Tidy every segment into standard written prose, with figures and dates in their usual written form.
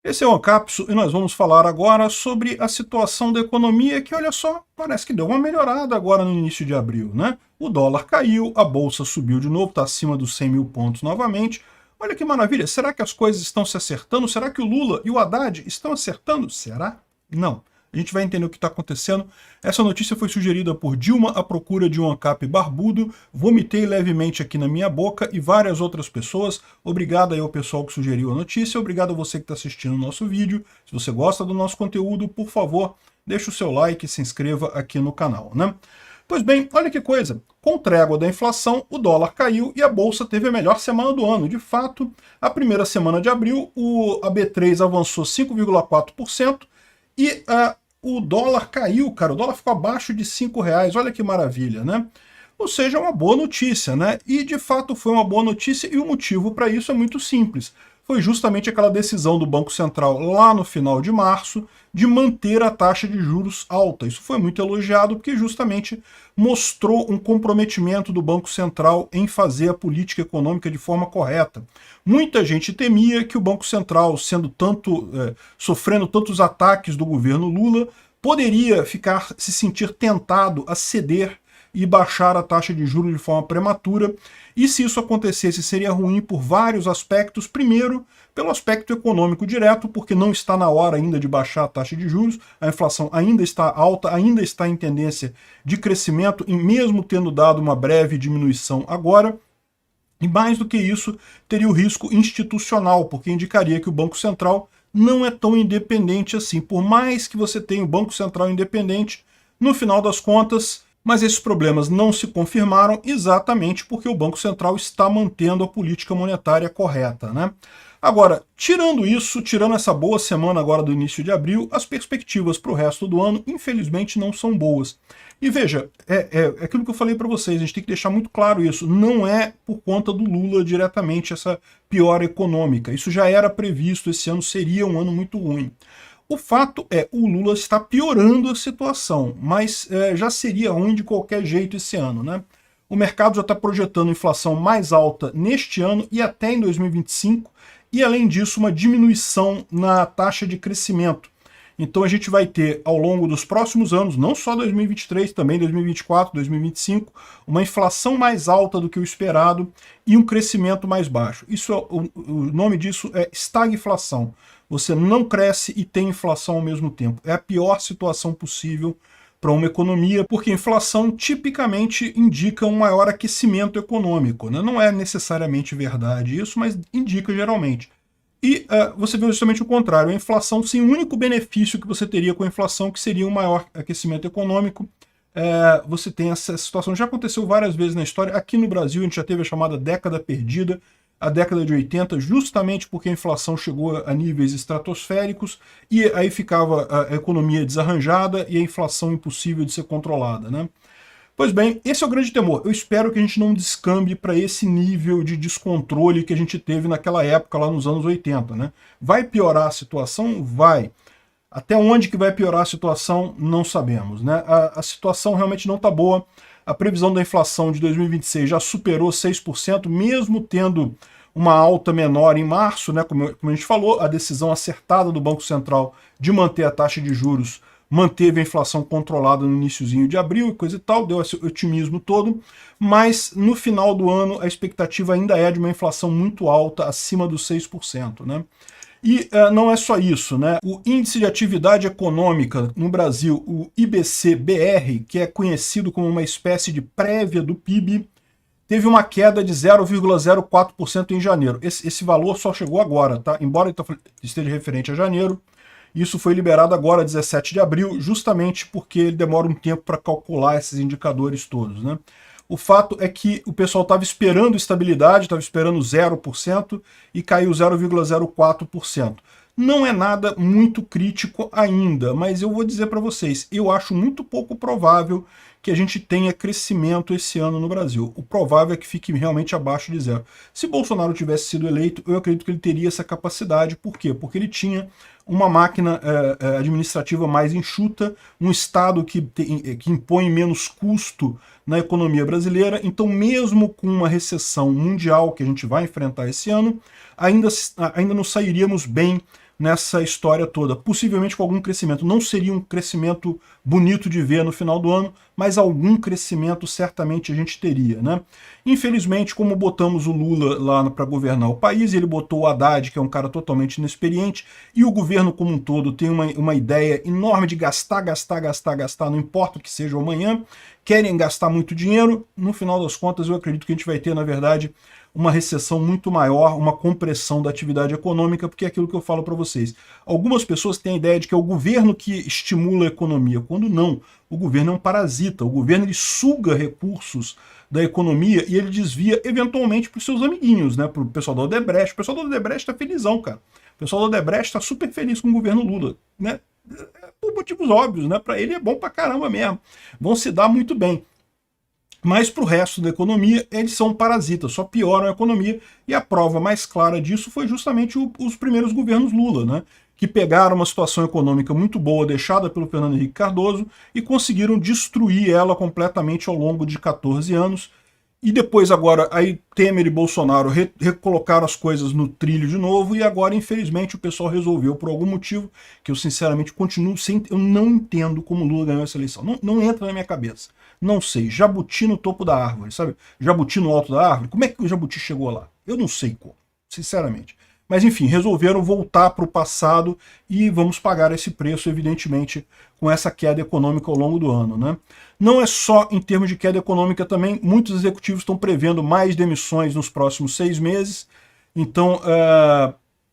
Esse é o Ancapso e nós vamos falar agora sobre a situação da economia que, olha só, parece que deu uma melhorada agora no início de abril, né? O dólar caiu, a bolsa subiu de novo, está acima dos 100 mil pontos novamente. Olha que maravilha, será que as coisas estão se acertando? Será que o Lula e o Haddad estão acertando? Será? Não. A gente vai entender o que está acontecendo. Essa notícia foi sugerida por Dilma à procura de um ANCAP barbudo. Vomitei levemente aqui na minha boca e várias outras pessoas. Obrigado aí ao pessoal que sugeriu a notícia. Obrigado a você que está assistindo o nosso vídeo. Se você gosta do nosso conteúdo, por favor, deixe o seu like e se inscreva aqui no canal, né? Pois bem, olha que coisa. Com trégua da inflação, o dólar caiu e a bolsa teve a melhor semana do ano. De fato, a primeira semana de abril, a B3 avançou 5,4%. E o dólar caiu, cara, o dólar ficou abaixo de R$ 5, olha que maravilha, né? Ou seja, é uma boa notícia, né? E de fato foi uma boa notícia e o motivo para isso é muito simples. Foi justamente aquela decisão do Banco Central lá no final de março de manter a taxa de juros alta. Isso foi muito elogiado porque justamente mostrou um comprometimento do Banco Central em fazer a política econômica de forma correta. Muita gente temia que o Banco Central, sofrendo tantos ataques do governo Lula, poderia se sentir tentado a ceder e baixar a taxa de juros de forma prematura, e se isso acontecesse seria ruim por vários aspectos. Primeiro, pelo aspecto econômico direto, porque não está na hora ainda de baixar a taxa de juros, a inflação ainda está alta, ainda está em tendência de crescimento, e mesmo tendo dado uma breve diminuição agora. E mais do que isso, teria o risco institucional, porque indicaria que o Banco Central não é tão independente assim. Por mais que você tenha o Banco Central independente, no final das contas, mas esses problemas não se confirmaram exatamente porque o Banco Central está mantendo a política monetária correta, né? Agora, tirando isso, tirando essa boa semana agora do início de abril, as perspectivas para o resto do ano, infelizmente, não são boas. E veja, é aquilo que eu falei para vocês, a gente tem que deixar muito claro isso, não é por conta do Lula diretamente essa piora econômica, isso já era previsto, esse ano seria um ano muito ruim. O fato é, o Lula está piorando a situação, mas já seria ruim de qualquer jeito esse ano, né? O mercado já está projetando inflação mais alta neste ano e até em 2025, e além disso uma diminuição na taxa de crescimento. Então a gente vai ter ao longo dos próximos anos, não só 2023, também 2024, 2025, uma inflação mais alta do que o esperado e um crescimento mais baixo. O nome disso é estagflação. Você não cresce e tem inflação ao mesmo tempo. É a pior situação possível para uma economia, porque a inflação tipicamente indica um maior aquecimento econômico, né? Não é necessariamente verdade isso, mas indica geralmente. E você vê justamente o contrário, a inflação, sim, o único benefício que você teria com a inflação, que seria um maior aquecimento econômico, você tem essa situação, já aconteceu várias vezes na história, aqui no Brasil a gente já teve a chamada década perdida, a década de 80, justamente porque a inflação chegou a níveis estratosféricos e aí ficava a economia desarranjada e a inflação impossível de ser controlada, né? Pois bem, esse é o grande temor. Eu espero que a gente não descambe para esse nível de descontrole que a gente teve naquela época, lá nos anos 80, né? Vai piorar a situação? Vai. Até onde que vai piorar a situação? Não sabemos, né? A situação realmente não está boa. A previsão da inflação de 2026 já superou 6%, mesmo tendo uma alta menor em março, né? Como a gente falou, a decisão acertada do Banco Central de manter a taxa de juros manteve a inflação controlada no iniciozinho de abril e coisa e tal, deu esse otimismo todo, mas no final do ano a expectativa ainda é de uma inflação muito alta, acima dos 6%, né? E não é só isso, né? O Índice de Atividade Econômica no Brasil, o IBC-BR, que é conhecido como uma espécie de prévia do PIB, teve uma queda de 0,04% em janeiro. Esse valor só chegou agora, tá? Embora esteja referente a janeiro, isso foi liberado agora, 17 de abril, justamente porque ele demora um tempo para calcular esses indicadores todos, né? O fato é que o pessoal estava esperando estabilidade, estava esperando 0% e caiu 0,04%. Não é nada muito crítico ainda, mas eu vou dizer para vocês, eu acho muito pouco provável que a gente tenha crescimento esse ano no Brasil. O provável é que fique realmente abaixo de zero. Se Bolsonaro tivesse sido eleito, eu acredito que ele teria essa capacidade. Por quê? Porque ele tinha uma máquina administrativa mais enxuta, um Estado que impõe menos custo na economia brasileira. Então, mesmo com uma recessão mundial que a gente vai enfrentar esse ano, ainda não sairíamos bem nessa história toda, possivelmente com algum crescimento. Não seria um crescimento bonito de ver no final do ano, mas algum crescimento certamente a gente teria, né? Infelizmente, como botamos o Lula lá para governar o país, ele botou o Haddad, que é um cara totalmente inexperiente, e o governo como um todo tem uma ideia enorme de gastar, não importa o que seja amanhã, querem gastar muito dinheiro. No final das contas, eu acredito que a gente vai ter, na verdade, uma recessão muito maior, uma compressão da atividade econômica, porque é aquilo que eu falo para vocês. Algumas pessoas têm a ideia de que é o governo que estimula a economia, quando não. O governo é um parasita, o governo ele suga recursos da economia e ele desvia eventualmente para os seus amiguinhos, né? Para o pessoal da Odebrecht. O pessoal da Odebrecht está felizão, cara. O pessoal da Odebrecht está super feliz com o governo Lula, né? Por motivos óbvios, né? Para ele é bom pra caramba mesmo. Vão se dar muito bem. Mas para o resto da economia, eles são parasitas, só pioram a economia, e a prova mais clara disso foi justamente os primeiros governos Lula, né? Que pegaram uma situação econômica muito boa deixada pelo Fernando Henrique Cardoso e conseguiram destruir ela completamente ao longo de 14 anos. E depois agora, aí Temer e Bolsonaro recolocaram as coisas no trilho de novo, e agora, infelizmente, o pessoal resolveu, por algum motivo, que eu sinceramente continuo sem... Eu não entendo como Lula ganhou essa eleição. Não entra na minha cabeça. Não sei. Jabuti no topo da árvore, sabe? Jabuti no alto da árvore. Como é que o Jabuti chegou lá? Eu não sei como, sinceramente. Mas enfim, resolveram voltar para o passado e vamos pagar esse preço, evidentemente, com essa queda econômica ao longo do ano, né? Não é só em termos de queda econômica também, muitos executivos estão prevendo mais demissões nos próximos 6 meses. Então,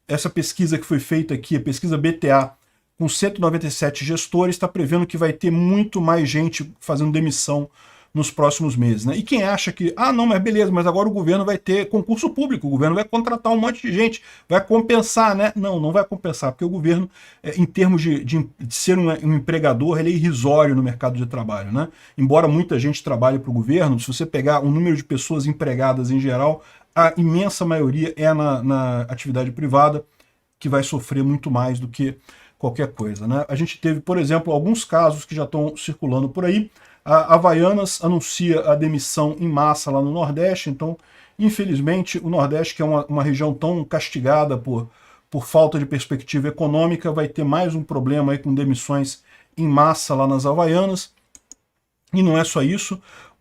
essa pesquisa que foi feita aqui, a pesquisa BTA, com 197 gestores, está prevendo que vai ter muito mais gente fazendo demissão nos próximos meses, né? E quem acha que, não, mas beleza, mas agora o governo vai ter concurso público, o governo vai contratar um monte de gente, vai compensar, né? Não vai compensar, porque o governo, em termos de ser um empregador, ele é irrisório no mercado de trabalho, né? Embora muita gente trabalhe para o governo, se você pegar o número de pessoas empregadas em geral, a imensa maioria é na atividade privada, que vai sofrer muito mais do que qualquer coisa, né? A gente teve, por exemplo, alguns casos que já estão circulando por aí. A Havaianas anuncia a demissão em massa lá no Nordeste, então, infelizmente, o Nordeste, que é uma região tão castigada por falta de perspectiva econômica, vai ter mais um problema aí com demissões em massa lá nas Havaianas. E não é só isso.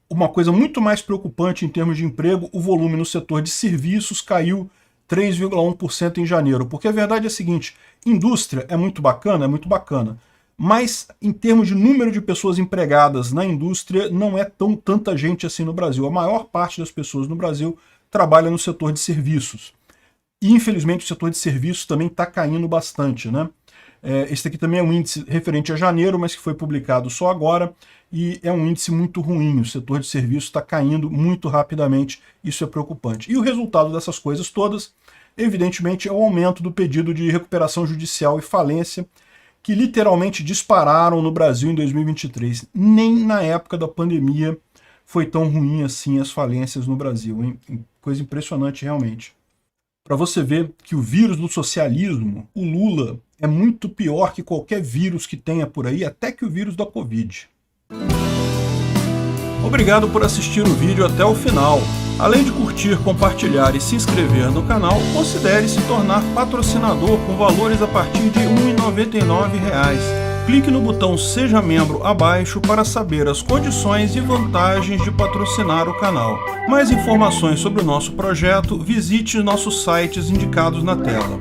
Uma coisa muito mais preocupante em termos de emprego, o volume no setor de serviços caiu 3,1% em janeiro, porque a verdade é a seguinte, indústria é muito bacana, mas em termos de número de pessoas empregadas na indústria, não é tanta gente assim no Brasil. A maior parte das pessoas no Brasil trabalha no setor de serviços. E, infelizmente, o setor de serviços também está caindo bastante, né? Esse aqui também é um índice referente a janeiro, mas que foi publicado só agora, e é um índice muito ruim. O setor de serviços está caindo muito rapidamente, isso é preocupante. E o resultado dessas coisas todas, evidentemente, é o aumento do pedido de recuperação judicial e falência, que literalmente dispararam no Brasil em 2023. Nem na época da pandemia foi tão ruim assim as falências no Brasil, hein? Coisa impressionante realmente. Para você ver que o vírus do socialismo, o Lula, é muito pior que qualquer vírus que tenha por aí, até que o vírus da Covid. Obrigado por assistir o vídeo até o final. Além de curtir, compartilhar e se inscrever no canal, considere se tornar patrocinador com valores a partir de R$ 1,99. Clique no botão Seja Membro abaixo para saber as condições e vantagens de patrocinar o canal. Mais informações sobre o nosso projeto, visite nossos sites indicados na tela.